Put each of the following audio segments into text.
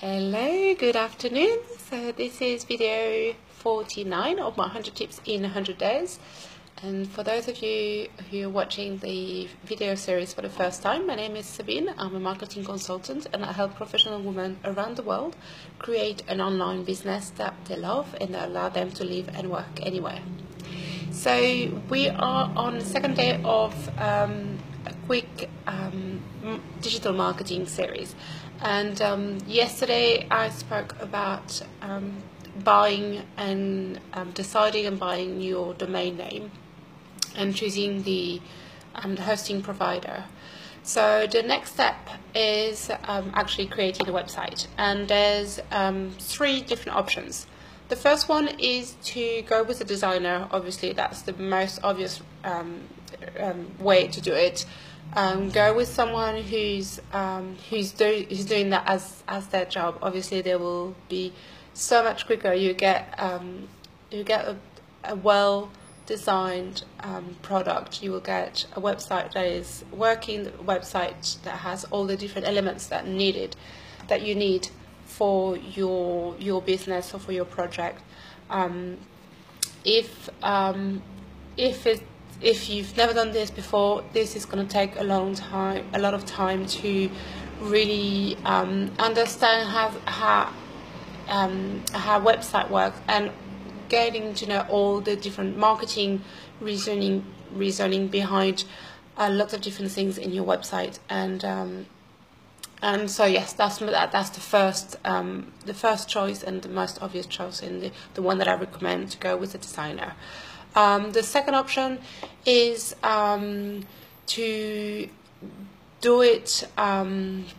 Hello, good afternoon. So this is video 49 of my 100 tips in 100 days. And for those of you who are watching the video series for the first time, my name is Sabine. I'm a marketing consultant and I help professional women around the world create an online business that they love and that allow them to live and work anywhere. So we are on the second day of a quick digital marketing series, and yesterday I spoke about buying and deciding and buying your domain name and choosing the hosting provider. So the next step is actually creating a website, and there's three different options. The first one is to go with a designer. Obviously, that's the most obvious way to do it. Go with someone who's doing that as their job. Obviously, they will be so much quicker. You get a well-designed product. You will get a website that is working, a website that has all the different elements that you need for your business or for your project. If you've never done this before, this is going to take a lot of time to really understand how website works and getting to know all the different marketing reasoning behind a lot of different things in your website. And so yes, that's the first choice and the most obvious choice, and the one that I recommend to go with a designer. The second option is to do it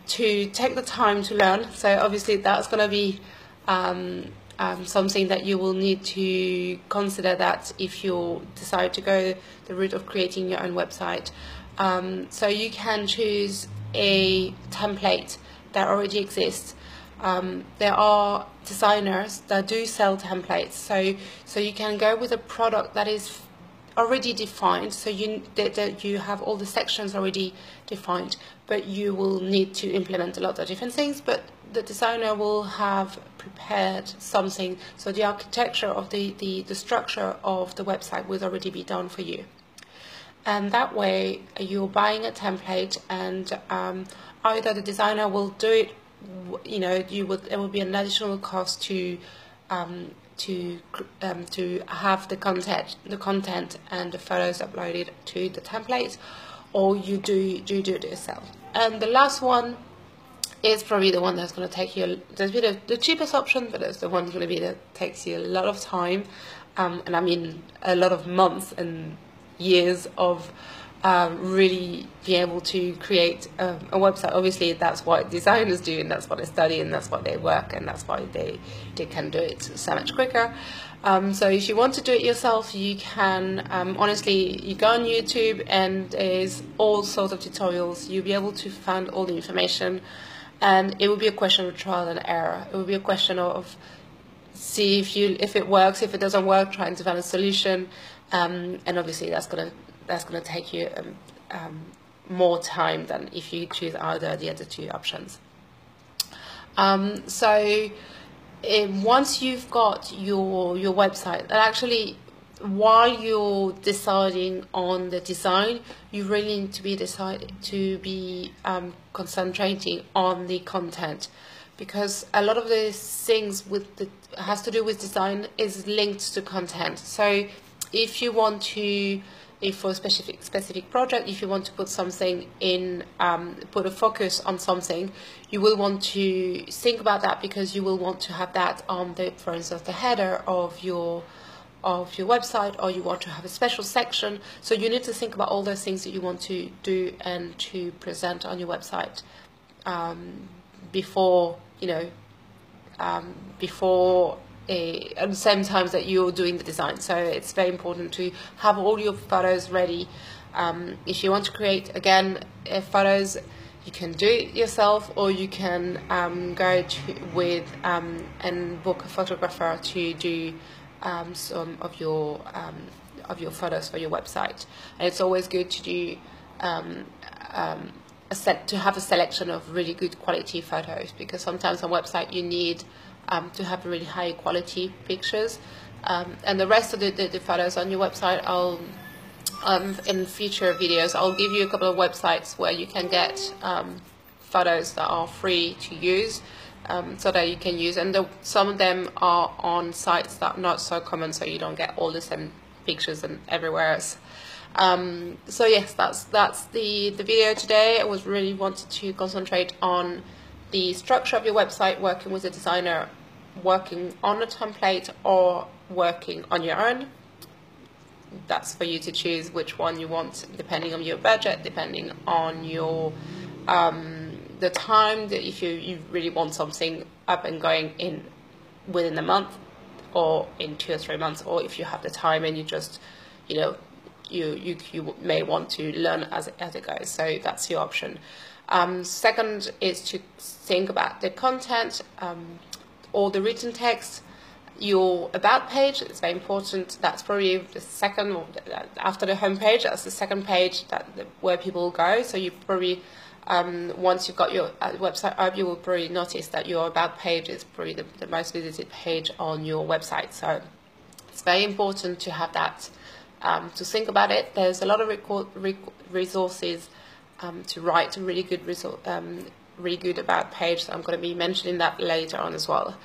to take the time to learn. So obviously that's going to be something that you will need to consider that if you decide to go the route of creating your own website. So you can choose a template that already exists. There are designers that do sell templates, so you can go with a product that is already defined, so you have all the sections already defined, but you will need to implement a lot of different things, but the designer will have prepared something, so the architecture of the structure of the website will already be done for you. And that way you're buying a template, and either the designer will do it, it will be an additional cost to have the content and the photos uploaded to the template, or you do it yourself. And the last one is probably the one that's going to take you, the cheapest option, but it's the one going to be that takes you a lot of time, and I mean a lot of months and years of really being able to create a website. Obviously that's what designers do, and that's what they study, and that's what they work, and that's why they can do it so much quicker. So if you want to do it yourself, you can honestly, you go on YouTube and there's all sorts of tutorials. You'll be able to find all the information, and it will be a question of trial and error. It will be a question of see if it works. If it doesn't work, trying to find a solution. And obviously that's gonna take you more time than if you choose either the other two options. So once you've got your website, and actually while you're deciding on the design, you really need to be concentrating on the content, because a lot of the things has to do with design is linked to content. So if you want to, for a specific project, if you want to put something in, put a focus on something, you will want to think about that, because you will want to have that on for instance, the header of your website, or you want to have a special section. So you need to think about all those things that you want to do and to present on your website before at the same time that you're doing the design. So it's very important to have all your photos ready. If you want to create, again, photos, you can do it yourself, or you can go with and book a photographer to do some of your photos for your website. And it's always good to do to have a selection of really good quality photos, because sometimes on website you need to have really high quality pictures, and the rest of the photos on your website, I'll in future videos I'll give you a couple of websites where you can get photos that are free to use, so that you can use, and some of them are on sites that are not so common, so you don't get all the same pictures and everywhere else. So yes, that's the video today. I was really wanted to concentrate on the structure of your website, working with a designer, working on a template, or working on your own. That's for you to choose which one you want, depending on your budget, depending on your the time, that if you really want something up and going within a month, or in 2 or 3 months, or if you have the time and you just, you know, you may want to learn as it goes. So that's your option. Second is to think about the content, or the written text. Your about page is very important. That's probably the second, after the home page, that's the second page where people go. So you probably, once you've got your website up, you will probably notice that your about page is probably the most visited page on your website. So it's very important to have that, to think about it. There's a lot of resources to write a really good about page. So I'm going to be mentioning that later on as well.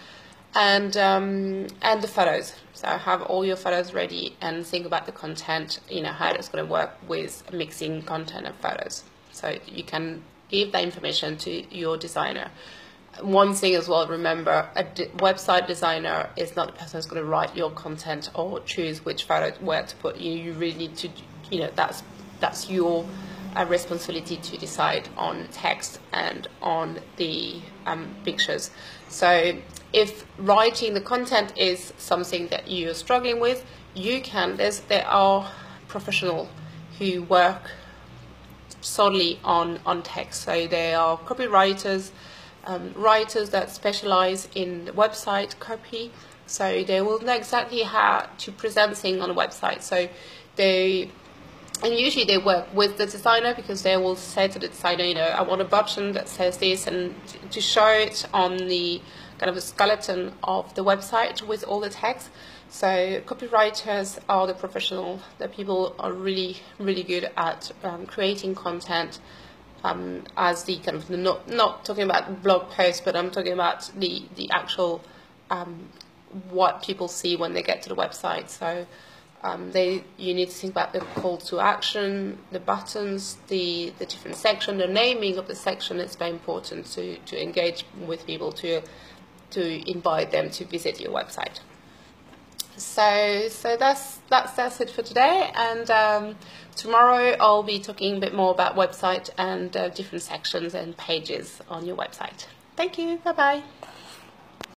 And the photos. So have all your photos ready and think about the content, you know, how it's going to work with mixing content and photos. So you can give that information to your designer. One thing as well, remember, a website designer is not the person who's going to write your content or choose which photo where to put. You really need to, you know, that's your responsibility to decide on text and on the pictures. So if writing the content is something that you're struggling with, there are professionals who work solely on text. So they are copywriters, writers that specialize in website copy. So they will know exactly how to present things on a website. So and usually they work with the designer, because they will say to the designer, you know, I want a button that says this, and to show it on the kind of a skeleton of the website with all the text. So copywriters are the professional, the people are really, really good at creating content, as the kind of not talking about blog posts, but I'm talking about the actual what people see when they get to the website. So you need to think about the call to action, the buttons, the different section, the naming of the section. It's very important to engage with people, to invite them to visit your website. So that's it for today, and tomorrow I'll be talking a bit more about website and different sections and pages on your website. Thank you. Bye bye.